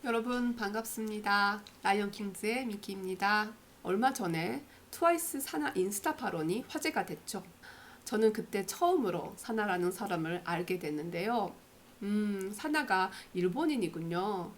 여러분 반갑습니다. 라이언킹즈의 미키입니다. 얼마 전에 트와이스 사나 인스타 발언이 화제가 됐죠. 저는 그때 처음으로 사나라는 사람을 알게 됐는데요. 사나가 일본인이군요.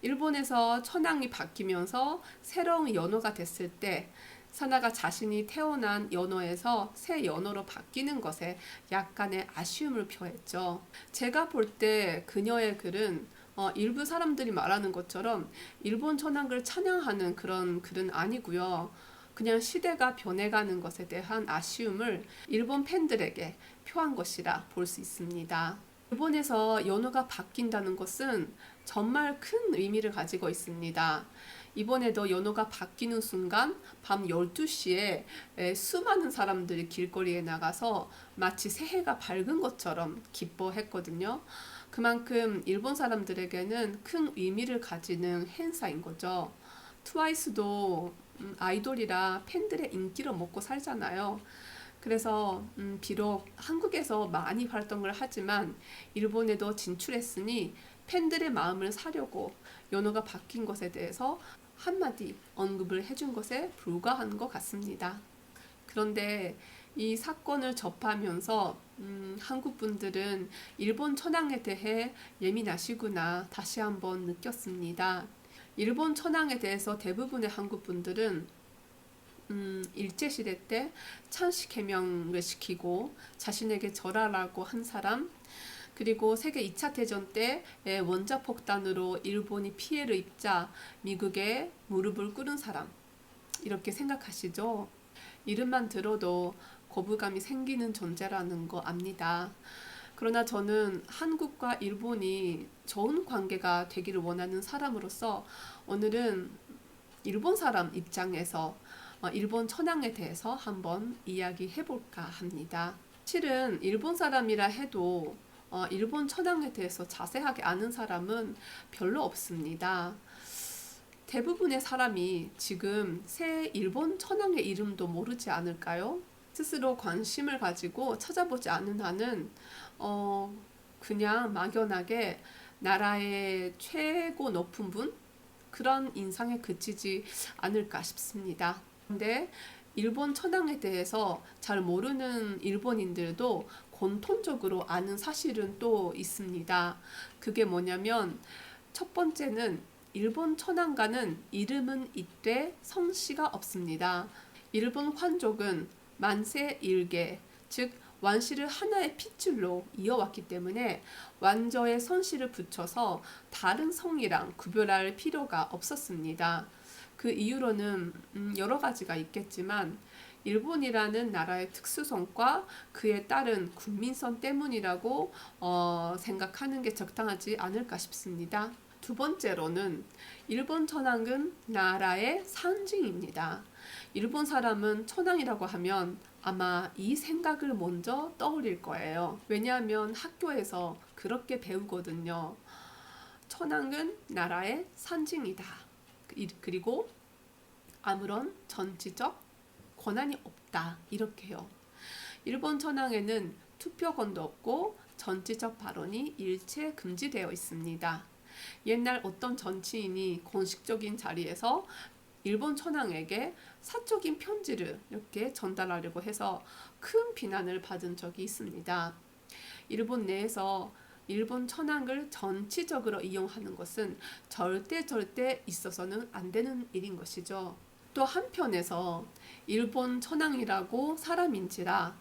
일본에서 천황이 바뀌면서 새로운 연호가 됐을 때 사나가 자신이 태어난 연호에서 새 연호로 바뀌는 것에 약간의 아쉬움을 표했죠. 제가 볼 때 그녀의 글은 일부 사람들이 말하는 것처럼 일본 천황을 찬양하는 그런 글은 아니고요. 그냥 시대가 변해가는 것에 대한 아쉬움을 일본 팬들에게 표한 것이라 볼 수 있습니다. 일본에서 연호가 바뀐다는 것은 정말 큰 의미를 가지고 있습니다. 이번에도 연호가 바뀌는 순간 밤 12시에 수많은 사람들이 길거리에 나가서 마치 새해가 밝은 것처럼 기뻐했거든요. 그만큼 일본 사람들에게는 큰 의미를 가지는 행사인 거죠. 트와이스도 아이돌이라 팬들의 인기로 먹고 살잖아요. 그래서 비록 한국에서 많이 활동을 하지만 일본에도 진출했으니 팬들의 마음을 사려고 연호가 바뀐 것에 대해서 한마디 언급을 해준 것에 불과한 것 같습니다. 그런데 이 사건을 접하면서 한국 분들은 일본 천황에 대해 예민하시구나 다시 한번 느꼈습니다. 일본 천황에 대해서 대부분의 한국 분들은 일제시대 때 찬식 해명을 시키고 자신에게 절하라고 한 사람, 그리고 세계 2차 대전 때 원자폭탄으로 일본이 피해를 입자 미국에 무릎을 꿇은 사람, 이렇게 생각하시죠? 이름만 들어도 거부감이 생기는 존재라는 거 압니다. 그러나 저는 한국과 일본이 좋은 관계가 되기를 원하는 사람으로서 오늘은 일본 사람 입장에서 일본 천황에 대해서 한번 이야기해 볼까 합니다. 실은 일본 사람이라 해도 일본 천황에 대해서 자세하게 아는 사람은 별로 없습니다. 대부분의 사람이 지금 새 일본 천황의 이름도 모르지 않을까요? 스스로 관심을 가지고 찾아보지 않는 한은 그냥 막연하게 나라의 최고 높은 분? 그런 인상에 그치지 않을까 싶습니다. 그런데 일본 천황에 대해서 잘 모르는 일본인들도 공통적으로 아는 사실은 또 있습니다. 그게 뭐냐면 첫 번째는 일본 천황가는 이름은 있되 성씨가 없습니다. 일본 환족은 만세 일계, 즉 완씨를 하나의 핏줄로 이어왔기 때문에 완저의 성씨를 붙여서 다른 성이랑 구별할 필요가 없었습니다. 그 이유로는 여러 가지가 있겠지만 일본이라는 나라의 특수성과 그에 따른 국민성 때문이라고 생각하는 게 적당하지 않을까 싶습니다. 두 번째로는 일본 천황은 나라의 상징입니다. 일본 사람은 천황이라고 하면 아마 이 생각을 먼저 떠올릴 거예요. 왜냐하면 학교에서 그렇게 배우거든요. 천황은 나라의 상징이다. 그리고 아무런 정치적 권한이 없다. 이렇게요. 일본 천황에는 투표권도 없고 정치적 발언이 일체 금지되어 있습니다. 옛날 어떤 정치인이 공식적인 자리에서 일본 천황에게 사적인 편지를 이렇게 전달하려고 해서 큰 비난을 받은 적이 있습니다. 일본 내에서 일본 천황을 정치적으로 이용하는 것은 절대 있어서는 안 되는 일인 것이죠. 또 한편에서 일본 천황이라고 사람인지라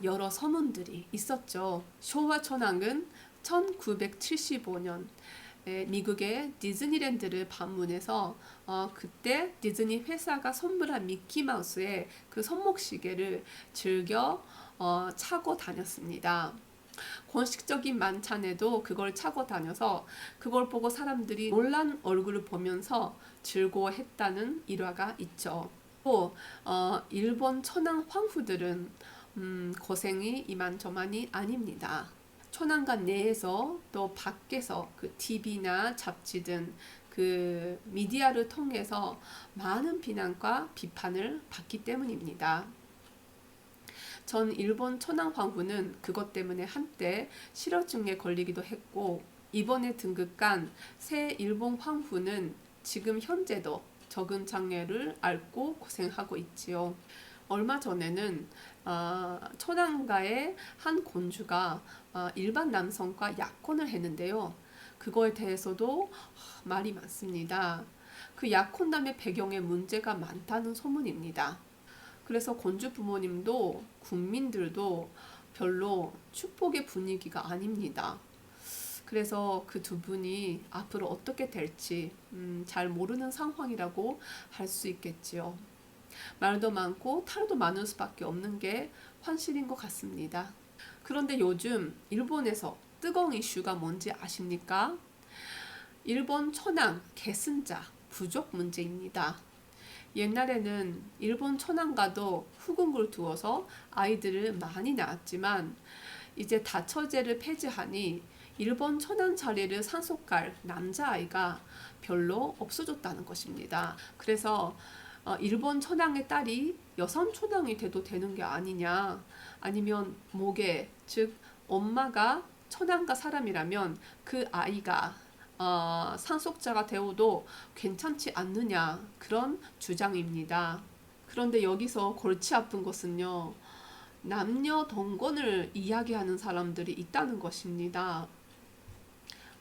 여러 소문들이 있었죠. 쇼와 천황은 1975년 미국의 디즈니랜드를 방문해서 그때 디즈니 회사가 선물한 미키마우스의 그 손목시계를 즐겨 차고 다녔습니다. 공식적인 만찬에도 그걸 차고 다녀서 그걸 보고 사람들이 놀란 얼굴을 보면서 즐거워했다는 일화가 있죠. 또 일본 천황 황후들은 고생이 이만저만이 아닙니다. 천황관 내에서 또 밖에서 그 TV나 잡지 등 그 미디어를 통해서 많은 비난과 비판을 받기 때문입니다. 전 일본 천황 황후는 그것 때문에 한때 실어증에 걸리기도 했고 이번에 등극한 새 일본 황후는 지금 현재도 적응 장애를 앓고 고생하고 있지요. 얼마 전에는 천안가의 한 곤주가 일반 남성과 약혼을 했는데요. 그거에 대해서도 말이 많습니다. 그 약혼남의 배경에 문제가 많다는 소문입니다. 그래서 곤주 부모님도 국민들도 별로 축복의 분위기가 아닙니다. 그래서 그 두 분이 앞으로 어떻게 될지 잘 모르는 상황이라고 할 수 있겠지요. 말도 많고 탈도 많을 수밖에 없는 게 현실인 것 같습니다. 그런데 요즘 일본에서 뜨거운 이슈가 뭔지 아십니까? 일본 천황 계승자 부족 문제입니다. 옛날에는 일본 천황가도 후궁을 두어서 아이들을 많이 낳았지만 이제 다처제를 폐지하니 일본 천황 자리를 상속할 남자아이가 별로 없어졌다는 것입니다. 그래서 일본 천황의 딸이 여성 천황이 돼도 되는 게 아니냐, 아니면 모계, 즉 엄마가 천황가 사람이라면 그 아이가 상속자가 되어도 괜찮지 않느냐, 그런 주장입니다. 그런데 여기서 골치 아픈 것은요, 남녀 동거를 이야기하는 사람들이 있다는 것입니다.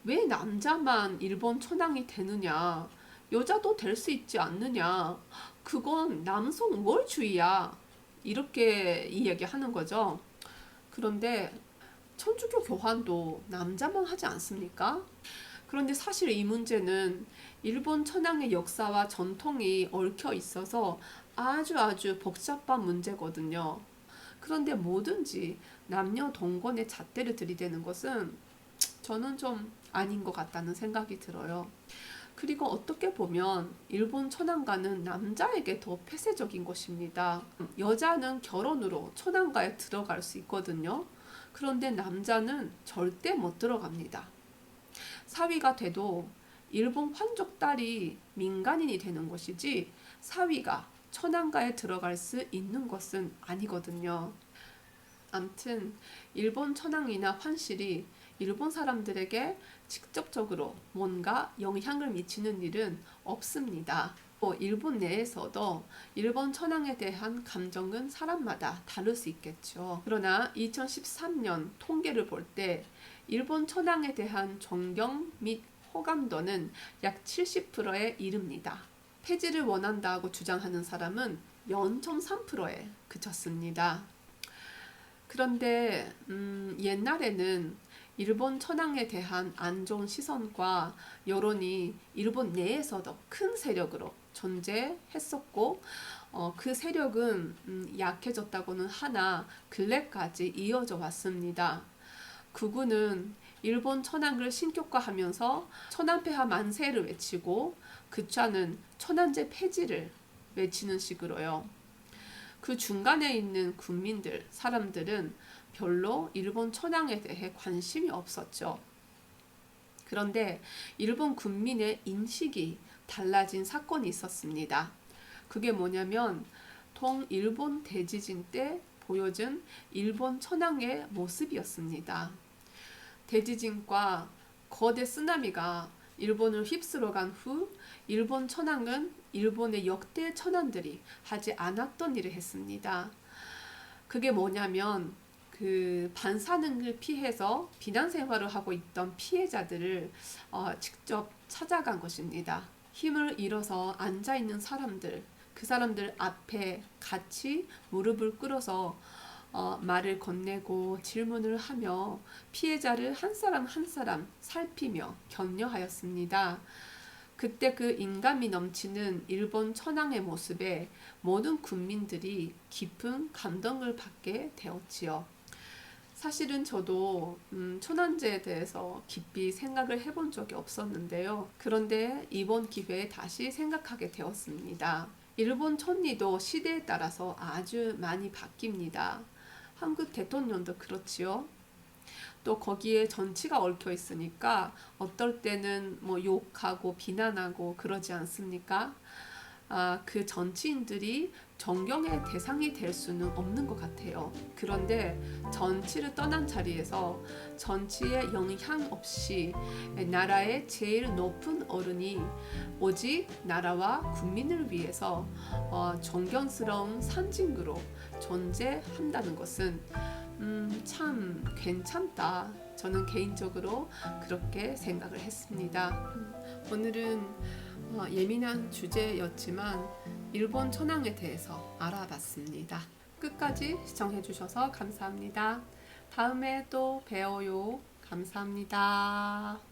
왜 남자만 일본 천황이 되느냐, 여자도 될 수 있지 않느냐, 그건 남성 우월주의야, 이렇게 이야기하는 거죠. 그런데 천주교 교환도 남자만 하지 않습니까? 그런데 사실 이 문제는 일본 천황의 역사와 전통이 얽혀 있어서 아주 복잡한 문제거든요. 그런데 뭐든지 남녀 동거의 잣대를 들이대는 것은 저는 좀 아닌 것 같다는 생각이 들어요. 그리고 어떻게 보면 일본 천황가는 남자에게 더 폐쇄적인 것입니다. 여자는 결혼으로 천황가에 들어갈 수 있거든요. 그런데 남자는 절대 못 들어갑니다. 사위가 돼도 일본 황족 딸이 민간인이 되는 것이지 사위가 천황가에 들어갈 수 있는 것은 아니거든요. 암튼 일본 천황이나 환실이 일본 사람들에게 직접적으로 뭔가 영향을 미치는 일은 없습니다. 일본 내에서도 일본 천황에 대한 감정은 사람마다 다를 수 있겠죠. 그러나 2013년 통계를 볼 때 일본 천황에 대한 존경 및 호감도는 약 70%에 이릅니다. 폐지를 원한다고 주장하는 사람은 0.3%에 그쳤습니다. 그런데 옛날에는 일본 천황에 대한 안 좋은 시선과 여론이 일본 내에서도 큰 세력으로 존재했었고 그 세력은 약해졌다고는 하나 근래까지 이어져 왔습니다. 극우는 일본 천황을 신격화하면서 천황폐하 만세를 외치고 극좌는 천황제 폐지를 외치는 식으로요. 그 중간에 있는 국민들, 사람들은 별로 일본 천황에 대해 관심이 없었죠. 그런데 일본 국민의 인식이 달라진 사건이 있었습니다. 그게 뭐냐면 동일본 대지진 때 보여준 일본 천황의 모습이었습니다. 대지진과 거대 쓰나미가 일본을 휩쓸어 간 후 일본 천황은 일본의 역대 천황들이 하지 않았던 일을 했습니다. 그게 뭐냐면 그 반사능을 피해서 비난 생활을 하고 있던 피해자들을 직접 찾아간 것입니다. 힘을 잃어서 앉아있는 사람들, 그 사람들 앞에 같이 무릎을 꿇어서 말을 건네고 질문을 하며 피해자를 한 사람 한 사람 살피며 격려하였습니다. 그때 그 인간미 넘치는 일본 천황의 모습에 모든 국민들이 깊은 감동을 받게 되었지요. 사실은 저도 천황제에 대해서 깊이 생각을 해본 적이 없었는데요. 그런데 이번 기회에 다시 생각하게 되었습니다. 일본 천리도 시대에 따라서 아주 많이 바뀝니다. 한국 대통령도 그렇지요. 또 거기에 정치가 얽혀 있으니까 어떨 때는 뭐 욕하고 비난하고 그러지 않습니까? 그 정치인들이 존경의 대상이 될 수는 없는 것 같아요. 그런데 정치를 떠난 자리에서 정치에 영향 없이 나라의 제일 높은 어른이 오직 나라와 국민을 위해서 존경스러운 상징으로 존재한다는 것은 참 괜찮다. 저는 개인적으로 그렇게 생각을 했습니다. 오늘은 예민한 주제였지만 일본 천황에 대해서 알아봤습니다. 끝까지 시청해주셔서 감사합니다. 다음에 또 봬요. 감사합니다.